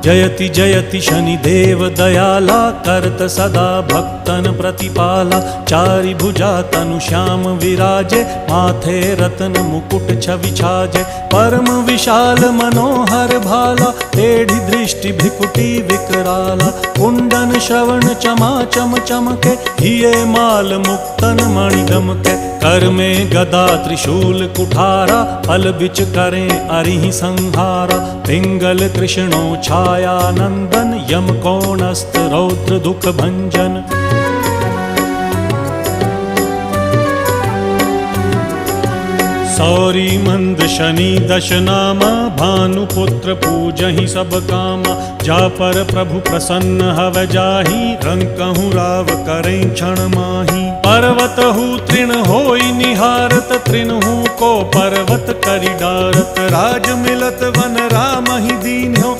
जयति जयति शनिदेव दयाला, करत सदा भक्तन प्रतिपाला। चारि भुजा तनु श्याम विराजे, माथे रत्न मुकुट छवि छाजे। परम विशाल मनोहर भाला, टेढ़ी दृष्टि भ्रिकुटी विकराला। कुंडन श्रवण चमाचम चमके, हिये माल मुक्तन मणि दमके। कर में गदा त्रिशूल कुठारा, फल बिच करें अरिहि संहारा। पिंगल कृष्णो छाया नंदन, यम कोणस्थ रौद्र दुख भंजन। सौरी मंद शनि दश नामा, भानुपुत्र पूजहि सब कामा। जा पर प्रभु प्रसन्न हव जाहि, रंकहु राव करें क्षण माही। पर्वत हु तृण होई निहारत, तृणहु को पर्वत करि डारत। राज मिलत वन राम ही दीन्हो,